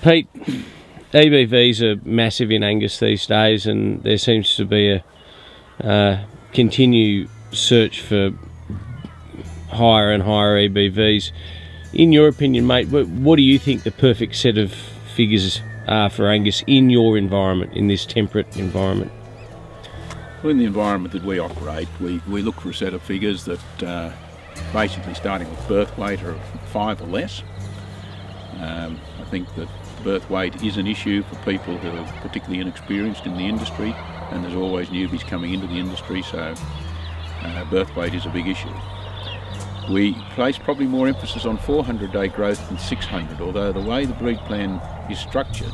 Pete, EBVs are massive in Angus these days, and there seems to be a continued search for higher and higher EBVs. In your opinion, mate, what do you think the perfect set of figures are for Angus in your environment, in this temperate environment? Well, in the environment that we operate, we look for a set of figures that basically starting with birth weight are 5 or less. I think that birth weight is an issue for people who are particularly inexperienced in the industry, and there's always newbies coming into the industry, so birth weight is a big issue. We place probably more emphasis on 400-day growth than 600, although the way the breed plan is structured,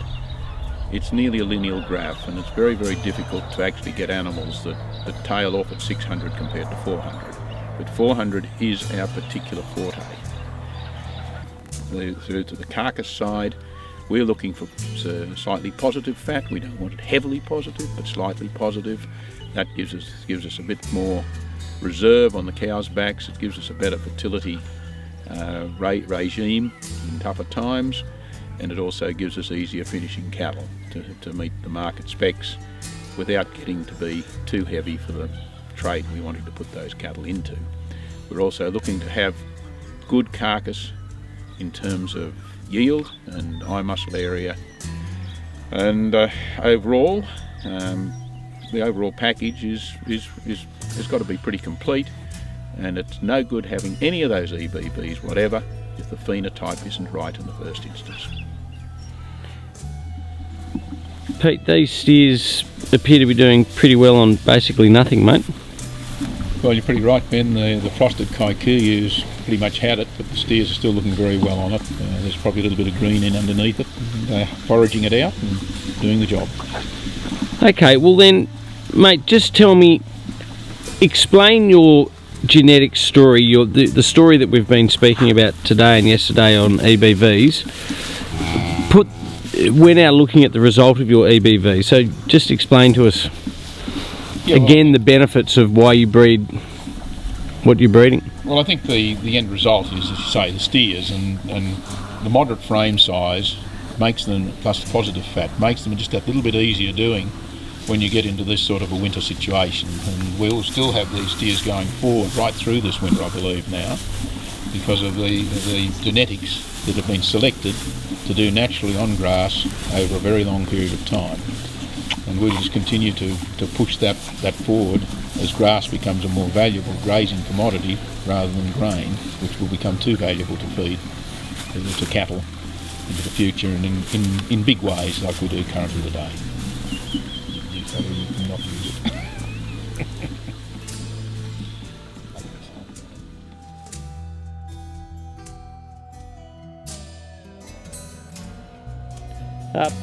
it's nearly a linear graph, and it's very, very difficult to actually get animals that tail off at 600 compared to 400. But 400 is our particular forte. Through to the carcass side, we're looking for slightly positive fat. We don't want it heavily positive, but slightly positive. That gives us a bit more reserve on the cows' backs. It gives us a better fertility regime in tougher times, and it also gives us easier finishing cattle to meet the market specs without getting to be too heavy for the trade we wanted to put those cattle into. We're also looking to have good carcass in terms of yield and eye muscle area, and overall the overall package has got to be pretty complete, and it's no good having any of those EBVs whatever if the phenotype isn't right in the first instance. Pete, these steers appear to be doing pretty well on basically nothing, mate. Well, you're pretty right, Ben. The frosted kikuyu's pretty much had it, but the steers are still looking very well on it. There's probably a little bit of green in underneath it, and foraging it out and doing the job. Okay, well then, mate, just tell me, explain your genetic story, the story that we've been speaking about today and yesterday on EBVs. We're now looking at the result of your EBV, so just explain to us again the benefits of why you breed what you're breeding. Well, I think the end result is, as you say, the steers, and the moderate frame size makes them, plus the positive fat, makes them just that little bit easier doing when you get into this sort of a winter situation. And we'll still have these steers going forward right through this winter, I believe now, because of the genetics that have been selected to do naturally on grass over a very long period of time. And we'll just continue to push that forward as grass becomes a more valuable grazing commodity rather than grain, which will become too valuable to feed to cattle into the future, and in big ways like we do currently today. You cannot use it.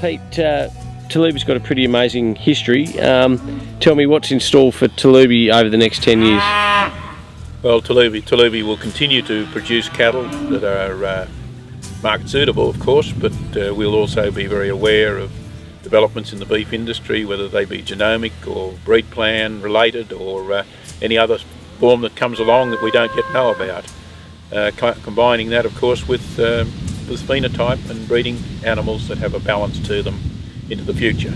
Pete, Talooby's got a pretty amazing history. Tell me what's in store for Talooby over the next 10 years. Well, Talooby will continue to produce cattle that are market suitable, of course, but we'll also be very aware of developments in the beef industry, whether they be genomic or breed plan related, or any other form that comes along that we don't yet know about. Combining that, of course, with phenotype and breeding animals that have a balance to them into the future.